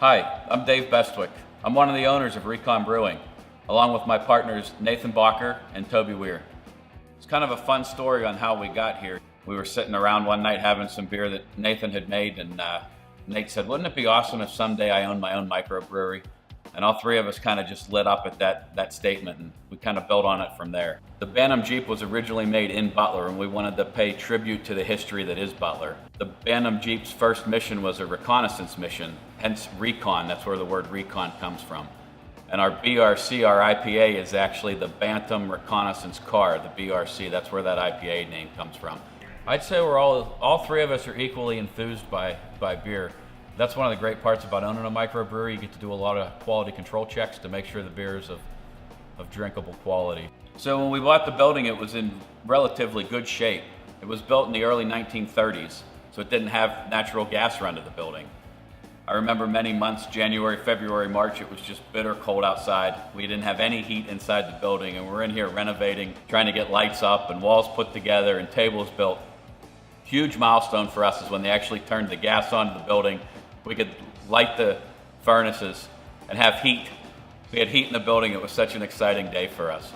Hi, I'm Dave Bestwick. I'm one of the owners of Recon Brewing, along with my partners Nathan Bacher and Toby Weir. It's kind of a fun story on how we got here. We were sitting around one night having some beer that Nathan had made, and Nate said, wouldn't it be awesome if someday I owned my own microbrewery? And all three of us kind of just lit up at that statement, and we kind of built on it from there. The Bantam Jeep was originally made in Butler, and we wanted to pay tribute to the history that is Butler. The Bantam Jeep's first mission was a reconnaissance mission, hence Recon. That's where the word recon comes from. And our BRC, our IPA, is actually the Bantam Reconnaissance Car, the BRC. That's where that IPA name comes from. I'd say we're all three of us are equally enthused by beer. That's one of the great parts about owning a microbrewery. You get to do a lot of quality control checks to make sure the beer is of drinkable quality. So when we bought the building, it was in relatively good shape. It was built in the early 1930s, so it didn't have natural gas run to the building. I remember many months, January, February, March, it was just bitter cold outside. We didn't have any heat inside the building, and we're in here renovating, trying to get lights up and walls put together and tables built. Huge milestone for us is when they actually turned the gas onto the building. We could light the furnaces and have heat. We had heat in the building. It was such an exciting day for us.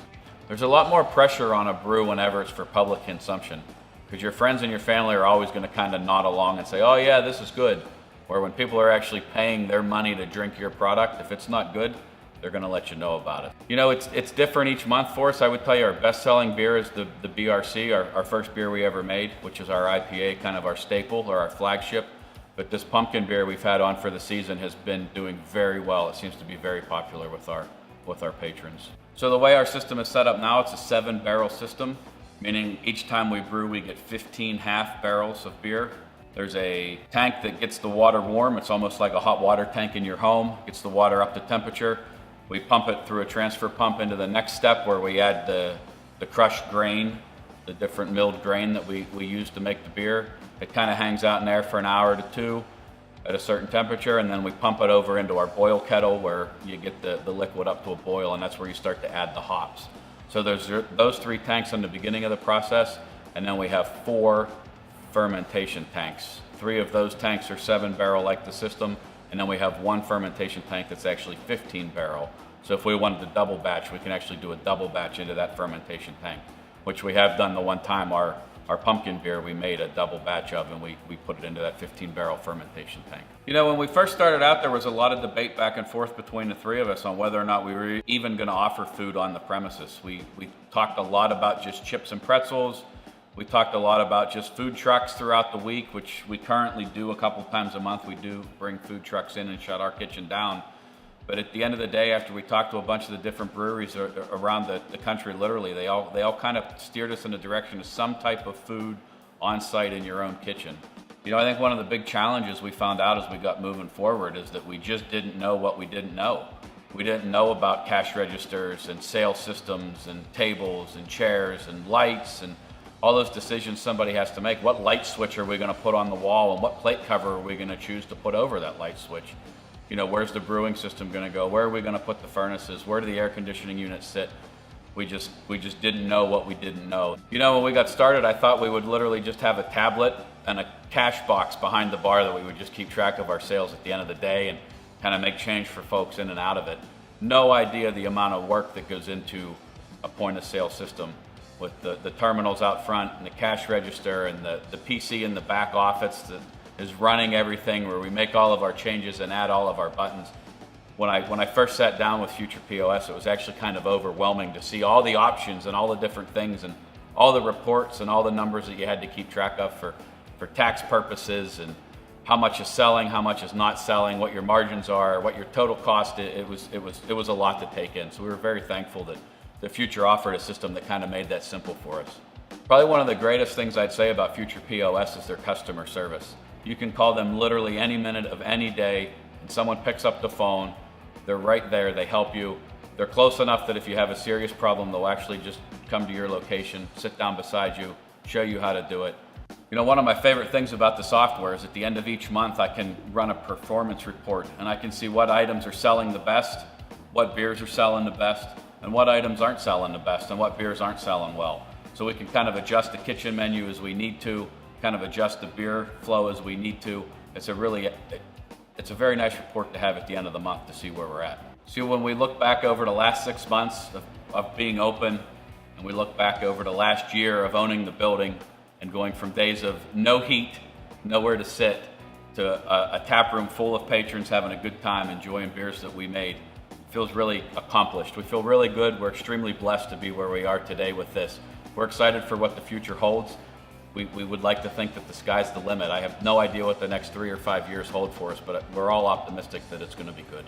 There's a lot more pressure on a brew whenever it's for public consumption, because your friends and your family are always going to kind of nod along and say, oh yeah, this is good. Where when people are actually paying their money to drink your product, if it's not good, they're going to let you know about it. You know, it's different each month for us. I would tell you our best-selling beer is the BRC, our first beer we ever made, which is our IPA, kind of our staple or our flagship. But this pumpkin beer we've had on for the season has been doing very well. It seems to be very popular with our patrons. So the way our system is set up now, it's a 7-barrel system, meaning each time we brew, we get 15 half barrels of beer. There's a tank that gets the water warm. It's almost like a hot water tank in your home. Gets the water up to temperature. We pump it through a transfer pump into the next step where we add the crushed grain, the different milled grain that we use to make the beer. It kind of hangs out in there for an hour to two at a certain temperature, and then we pump it over into our boil kettle where you get the liquid up to a boil, and that's where you start to add the hops. So there's those 3 tanks in the beginning of the process, and then we have 4 fermentation tanks. 3 of those tanks are 7-barrel like the system, and then we have 1 fermentation tank that's actually 15-barrel. So if we wanted to double batch, we can actually do a double batch into that fermentation tank, which we have done the one time. Our pumpkin beer we made a double batch of, and we put it into that 15-barrel fermentation tank. You know, when we first started out, there was a lot of debate back and forth between the 3 of us on whether or not we were even going to offer food on the premises. We talked a lot about just chips and pretzels. We talked a lot about just food trucks throughout the week, which we currently do a couple times a month. We do bring food trucks in and shut our kitchen down. But at the end of the day, after we talked to a bunch of the different breweries around the country, literally, they all kind of steered us in the direction of some type of food on site in your own kitchen. You know, I think one of the big challenges we found out as we got moving forward is that we just didn't know what we didn't know. We didn't know about cash registers and sales systems and tables and chairs and lights and all those decisions somebody has to make. What light switch are we going to put on the wall, and what plate cover are we going to choose to put over that light switch? You know, where's the brewing system going to go? Where are we going to put the furnaces? Where do the air conditioning units sit? We just didn't know what we didn't know. You know, when we got started, I thought we would literally just have a tablet and a cash box behind the bar that we would just keep track of our sales at the end of the day and kind of make change for folks in and out of it. No idea the amount of work that goes into a point of sale system, with the terminals out front and the cash register and the PC in the back office that is running everything, where we make all of our changes and add all of our buttons. When I first sat down with Future POS, it was actually kind of overwhelming to see all the options and all the different things and all the reports and all the numbers that you had to keep track of for tax purposes, and how much is selling, how much is not selling, what your margins are, what your total cost. It was a lot to take in. So we were very thankful that the Future offered a system that kind of made that simple for us. Probably one of the greatest things I'd say about Future POS is their customer service. You can call them literally any minute of any day, and someone picks up the phone. They're right there, they help you. They're close enough that if you have a serious problem, they'll actually just come to your location, sit down beside you, show you how to do it. You know, one of my favorite things about the software is at the end of each month, I can run a performance report, and I can see what items are selling the best, what beers are selling the best, and what items aren't selling the best, and what beers aren't selling well. So we can kind of adjust the kitchen menu as we need to, kind of adjust the beer flow as we need to. It's a really it's a very nice report to have at the end of the month to see where we're at. So when we look back over the last 6 months of being open, and we look back over the last year of owning the building and going from days of no heat, nowhere to sit, to a tap room full of patrons having a good time, enjoying beers that we made, feels really accomplished. We feel really good. We're extremely blessed to be where we are today with this. We're excited for what the future holds. We would like to think that the sky's the limit. I have no idea what the next 3 or 5 years hold for us, but we're all optimistic that it's going to be good.